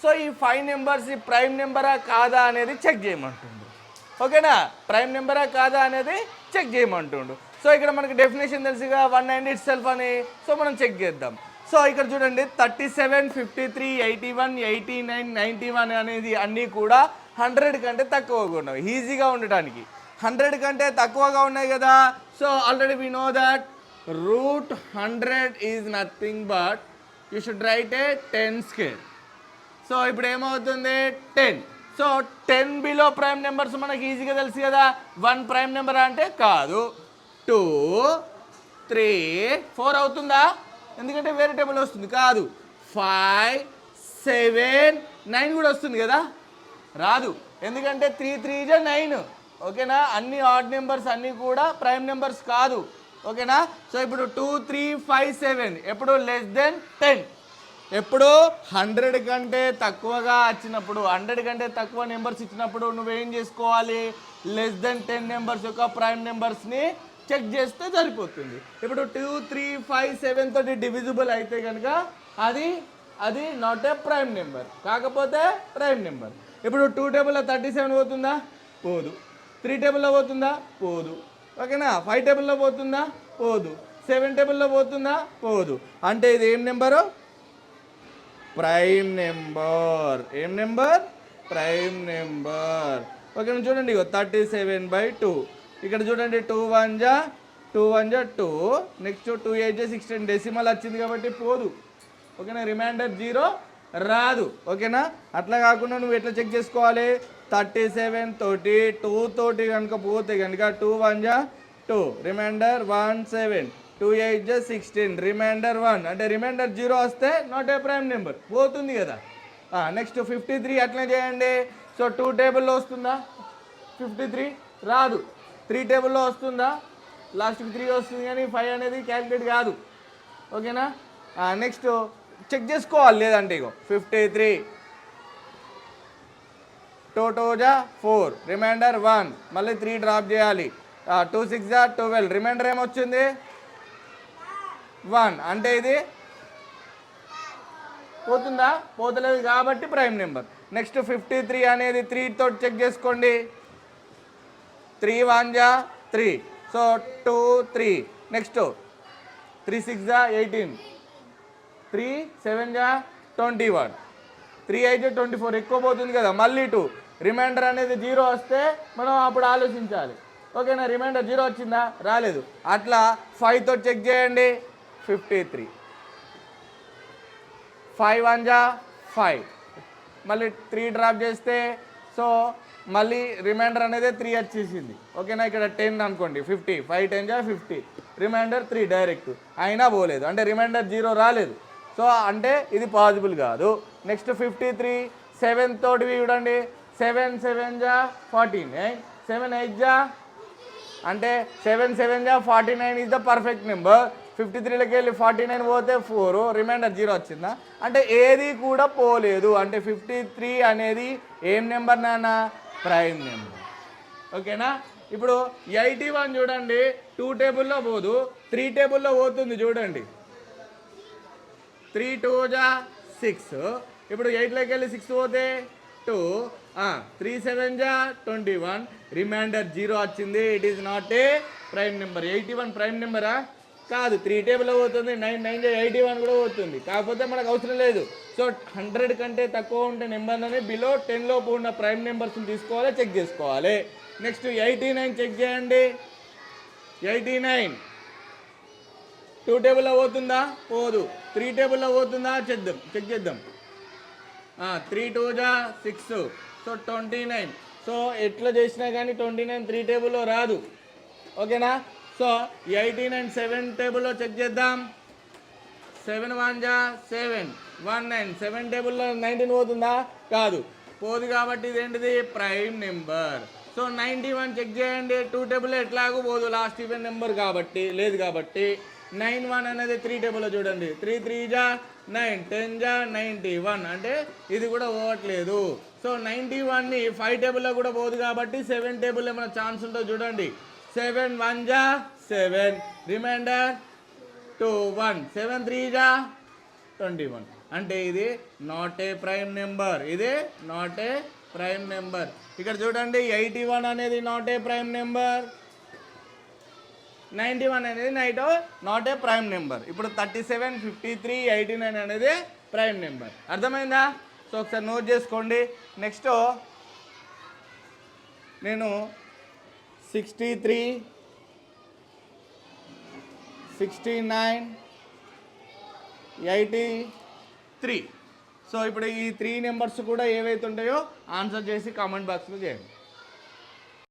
So ఈ 5 numbers ఈ prime నెంబరా కాదా అనేది చెక్ చేయమంటుండు. ఓకేనా, ప్రైమ్ నెంబరా కాదా అనేది చెక్ చేయమంటుండు. సో ఇక్కడ మనకి డెఫినేషన్ తెలుసుగా 190 ఇట్ సెల్ఫ్ అని. సో మనం చెక్ చేద్దాం. సో ఇక్కడ చూడండి 37, 53, 81, 89, 91 అనేది అన్నీ కూడా 100 కంటే తక్కువగా ఉన్నవి, ఈజీగా ఉండటానికి. 100 కంటే తక్కువగా ఉన్నాయి కదా. So already we know that root 100 is nothing but you should write a 10 square. So ఇప్పుడు ఏమవుతుంది 10. సో 10 బిలో ప్రైమ్ నెంబర్స్ మనకి ఈజీగా తెలుసు కదా. 1 ప్రైమ్ నెంబర్ అంటే కాదు, 2, 3, 4 అవుతుందా, ఎందుకంటే వేరే టేబుల్ వస్తుంది కాదు. 5, 7, 9 కూడా వస్తుంది కదా, రాదు, ఎందుకంటే 3 3 జా 9. ఓకేనా, అన్ని ఆడ్ నెంబర్స్ అన్నీ కూడా ప్రైమ్ నెంబర్స్ కాదు. ఓకేనా, సో ఇప్పుడు 2, 3, 5, 7 ఎప్పుడు లెస్ దెన్ 10. ఎప్పుడు 100 కంటే తక్కువగా వచ్చినప్పుడు, 100 కంటే తక్కువ నెంబర్స్ ఇచ్చినప్పుడు నువ్వేం చేసుకోవాలి, లెస్ దెన్ 10 నెంబర్స్ యొక్క ప్రైమ్ నెంబర్స్ని చెక్ చేస్తే సరిపోతుంది. ఇప్పుడు 2, 3, 5, 7 తోటి డివిజిబుల్ అయితే కనుక అది నాట్ ఏ ప్రైమ్ నెంబర్, కాకపోతే ప్రైమ్ నెంబర్. ఇప్పుడు 2 టేబుల్లో 37 పోతుందా, పోదు. 3 టేబుల్లో పోతుందా, పోదు. ఓకేనా, 5 టేబుల్లో పోతుందా, పోదు. 7 టేబుల్లో పోతుందా, పోదు. అంటే ఇది ఏం నెంబరు, ప్రైమ్ నెంబర్. ఏం నెంబర్, ప్రైమ్ నెంబర్. ఓకే చూడండి 37/2. ఇక్కడ చూడండి 2 1 జా 2, నెక్స్ట్ 2 8 జా 16 డెసిమల్ వచ్చింది కాబట్టి పోదు. ఓకేనా, రిమైండర్ 0 రాదు. ఓకేనా, అట్లా కాకుండా నువ్వు ఎట్లా చెక్ చేసుకోవాలి, 37 తోటి 2 తోటి కనుక పోతే కనుక 2 1 జా 2, రిమైండర్ 1 7, 2 8 జా 16, రిమైండర్ 1. అంటే రిమైండర్ 0 వస్తే నాట్ ఏ ప్రైమ్ నెంబర్, పోతుంది కదా. నెక్స్ట్ 53 అట్లనే చేయండి. సో 2 టేబుల్లో వస్తుందా, 53 రాదు. 3 టేబుల్లో వస్తుందా, లాస్ట్కి 3 వస్తుంది కానీ 5 అనేది క్యాలిక్యులేట్ కాదు. ఓకేనా, నెక్స్ట్ చెక్ చేసుకోవాలి, లేదంటే ఇగో 53 2 2 జా 4, రిమైండర్ 1, మళ్ళీ 3 డ్రాప్ చేయాలి. 2 6 జా 12, రిమైండర్ ఏమొచ్చింది 1. అంటే ఇది పోతుందా, పోతలేదు కాబట్టి ప్రైమ్ నెంబర్. నెక్స్ట్ 53 అనేది 3 తోటి చెక్ చేసుకోండి. 3 1 జా 3, సో 2 3. నెక్స్ట్ 3 6 జా 18, 3 7 జా 21, 3 8 జా 24, ఎక్కువ పోతుంది కదా. మళ్ళీ 2, రిమైండర్ అనేది 0 వస్తే మనం అప్పుడు ఆలోచించాలి. ఓకేనా, రిమైండర్ 0 వచ్చిందా, రాలేదు. అట్లా 5 తోటి చెక్ చేయండి. 53 5 1 జా 5, మళ్ళీ 3 డ్రాప్ చేస్తే సో మళ్ళీ రిమైండర్ అనేది 3 వచ్చేసింది. ఓకేనా, ఇక్కడ 10 అనుకోండి, 50 5 10 జా 50, రిమైండర్ 3 డైరెక్ట్, అయినా పోలేదు, అంటే రిమైండర్ 0 రాలేదు. సో అంటే ఇది పాసిబుల్ కాదు. నెక్స్ట్ 53 7 తోటి చూడండి. 7 7 జా 49, 7 8 జా అంటే 7 7 జా 49 ఈజ్ ద పర్ఫెక్ట్ నెంబర్. 53లోకి వెళ్ళి 49 పోతే 4, రిమైండర్ 0 వచ్చిందా, అంటే ఏది కూడా పోలేదు. అంటే 53 అనేది ఏం నెంబర్ నాన్న, ప్రైమ్ నెంబర్. ఓకేనా, ఇప్పుడు 81 చూడండి 2 టేబుల్లో పోదు, 3 టేబుల్లో పోతుంది చూడండి. 3 2 జా 6, ఇప్పుడు 8లోకి వెళ్ళి 6 పోతే 2, 3 7 జా 21, రిమైండర్ 0 వచ్చింది. It is not a prime number. 81 prime నెంబరా కాదు, 3 టేబుల్లో పోతుంది. 9 9 జా 81 కూడా పోతుంది, కాకపోతే మనకు అవసరం లేదు. సో 100 కంటే తక్కువ ఉంటే నెంబర్లని బిలో 10 లోపు ఉన్న ప్రైమ్ నెంబర్స్ని తీసుకోవాలి, చెక్ చేసుకోవాలి. నెక్స్ట్ 89 చెక్ చేయండి. 89 2 టేబుల్లో పోతుందా, పోదు. 3 టేబుల్లో పోతుందా, చెక్ చేద్దాం. 3 2 జా 6, సో 29. సో ఎట్లా చేసినా కానీ 29 3 టేబుల్లో రాదు. ఓకేనా, సో 89 7 టేబుల్లో చెక్ చేద్దాం. 7 1 జా 7, 1 9, 7 టేబుల్లో 19 పోతుందా, కాదు, పోదు. కాబట్టి ఇది ఏంటిది, ప్రైమ్ నెంబర్. సో 91 చెక్ చేయండి. 2 టేబుల్లో ఎట్లాగూ పోదు, లాస్ట్ ఈవెన్ నెంబర్ కాబట్టి లేదు. కాబట్టి 9 1 అనేది 3 టేబుల్లో చూడండి. 3 3 జా 9, 10 జా 91, అంటే ఇది కూడా పోవట్లేదు. సో 91ని 5 టేబుల్లో కూడా పోదు కాబట్టి 7 టేబుల్లో ఏమైనా ఛాన్స్ ఉంటుందో చూడండి. 7 1 జా 7, రిమైండర్ 2 1, 7 3 జా 21, అంటే ఇది నాట్ ఏ ప్రైమ్ నెంబర్, ఇది నాట్ ఏ ప్రైమ్ నెంబర్. ఇక్కడ చూడండి 81 అనేది నాట్ ఏ ప్రైమ్ నెంబర్, 91 అనేది నాట్ ఏ ప్రైమ్ నెంబర్. ఇప్పుడు 37, 53, 89 అనేది ప్రైమ్ నెంబర్. అర్థమైందా? సో ఒకసారి నోట్ చేసుకోండి. నెక్స్ట్ నేను 63, 69, 83. సో ఇప్పుడు ఈ 3 నెంబర్స్ కూడా ఏవైతే ఉంటాయో ఆన్సర్ చేసి కామెంట్ బాక్స్లో చేయండి.